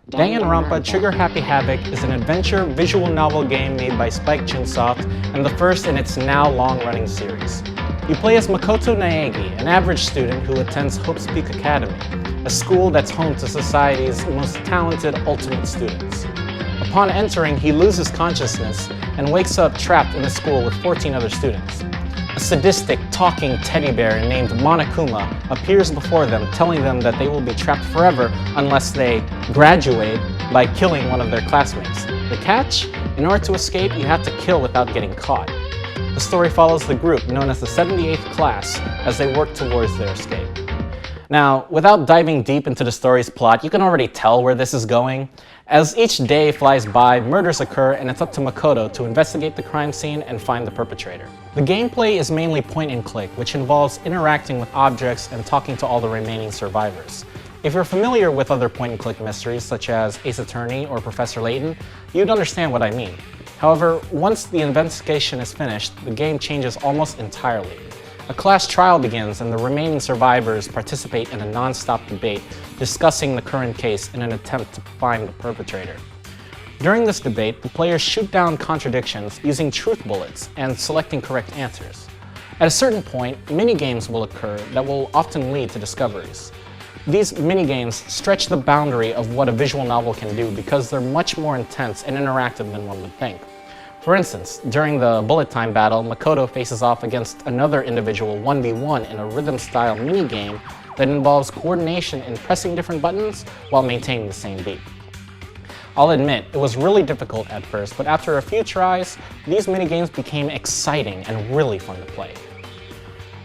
Danganronpa Trigger Happy Havoc is an adventure visual novel game made by Spike Chunsoft and the first in its now long-running series. You play as Makoto Naegi, an average student who attends Hope's Peak Academy, a school that's home to society's most talented ultimate students. Upon entering, he loses consciousness and wakes up trapped in a school with 14 other students. A sadistic, talking teddy bear named Monokuma appears before them, telling them that they will be trapped forever unless they graduate by killing one of their classmates. The catch? In order to escape, you have to kill without getting caught. The story follows the group, known as the 78th class, as they work towards their escape. Now, without diving deep into the story's plot, you can already tell where this is going. As each day flies by, murders occur, and it's up to Makoto to investigate the crime scene and find the perpetrator. The gameplay is mainly point and click, which involves interacting with objects and talking to all the remaining survivors. If you're familiar with other point and click mysteries such as Ace Attorney or Professor Layton, you'd understand what I mean. However, once the investigation is finished, the game changes almost entirely. A class trial begins and the remaining survivors participate in a non-stop debate discussing the current case in an attempt to find the perpetrator. During this debate, the players shoot down contradictions using truth bullets and selecting correct answers. At a certain point, mini-games will occur that will often lead to discoveries. These mini-games stretch the boundary of what a visual novel can do because they're much more intense and interactive than one would think. For instance, during the bullet time battle, Makoto faces off against another individual 1v1 in a rhythm-style minigame that involves coordination in pressing different buttons while maintaining the same beat. I'll admit, it was really difficult at first, but after a few tries, these minigames became exciting and really fun to play.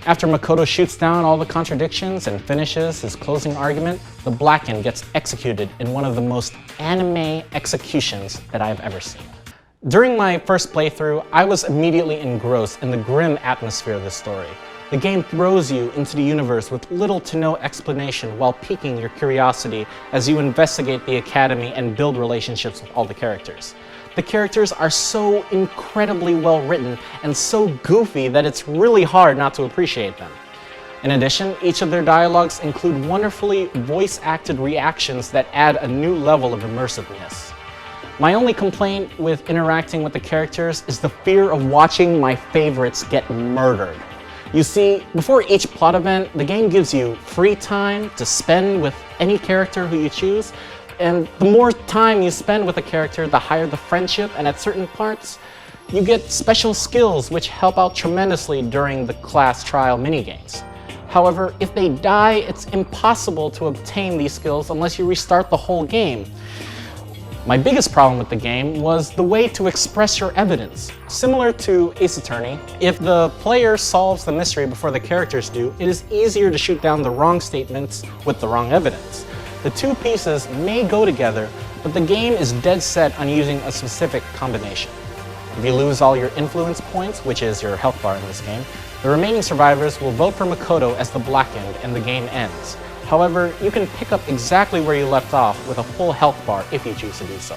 After Makoto shoots down all the contradictions and finishes his closing argument, the Blackened gets executed in one of the most anime executions that I've ever seen. During my first playthrough, I was immediately engrossed in the grim atmosphere of the story. The game throws you into the universe with little to no explanation while piquing your curiosity as you investigate the academy and build relationships with all the characters. The characters are so incredibly well written and so goofy that it's really hard not to appreciate them. In addition, each of their dialogues include wonderfully voice-acted reactions that add a new level of immersiveness. My only complaint with interacting with the characters is the fear of watching my favorites get murdered. You see, before each plot event, the game gives you free time to spend with any character who you choose, and the more time you spend with a character, the higher the friendship, and at certain parts, you get special skills which help out tremendously during the class trial minigames. However, if they die, it's impossible to obtain these skills unless you restart the whole game. My biggest problem with the game was the way to express your evidence. Similar to Ace Attorney, if the player solves the mystery before the characters do, it is easier to shoot down the wrong statements with the wrong evidence. The two pieces may go together, but the game is dead set on using a specific combination. If you lose all your influence points, which is your health bar in this game, the remaining survivors will vote for Makoto as the Blackened and the game ends. However, you can pick up exactly where you left off with a full health bar if you choose to do so.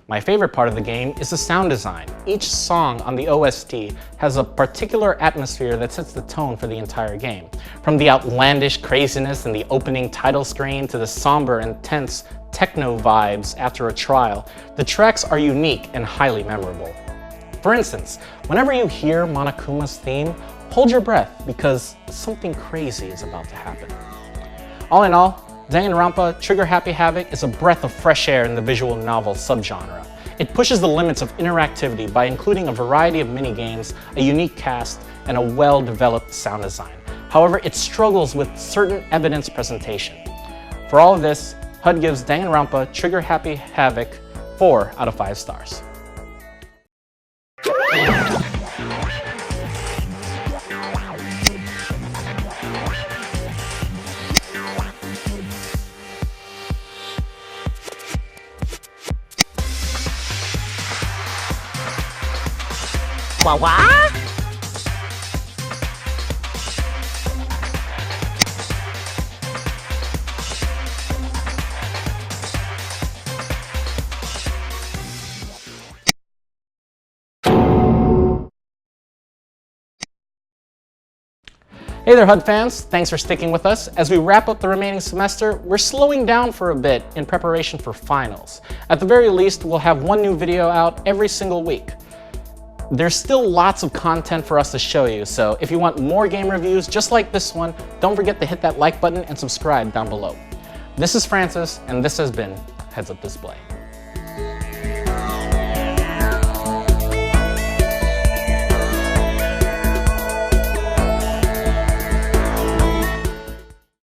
My favorite part of the game is the sound design. Each song on the OST has a particular atmosphere that sets the tone for the entire game. From the outlandish craziness in the opening title screen to the somber and tense techno vibes after a trial, the tracks are unique and highly memorable. For instance, whenever you hear Monokuma's theme, hold your breath because something crazy is about to happen. All in all, Danganronpa Trigger Happy Havoc is a breath of fresh air in the visual novel subgenre. It pushes the limits of interactivity by including a variety of minigames, a unique cast, and a well-developed sound design. However, it struggles with certain evidence presentation. For all of this, HUD gives Danganronpa Trigger Happy Havoc 4 out of 5 stars. What? Hey there, HUD fans. Thanks for sticking with us. As we wrap up the remaining semester, we're slowing down for a bit in preparation for finals. At the very least, we'll have one new video out every single week. There's still lots of content for us to show you, so if you want more game reviews just like this one, don't forget to hit that like button and subscribe down below. This is Francis, and this has been Heads Up Display.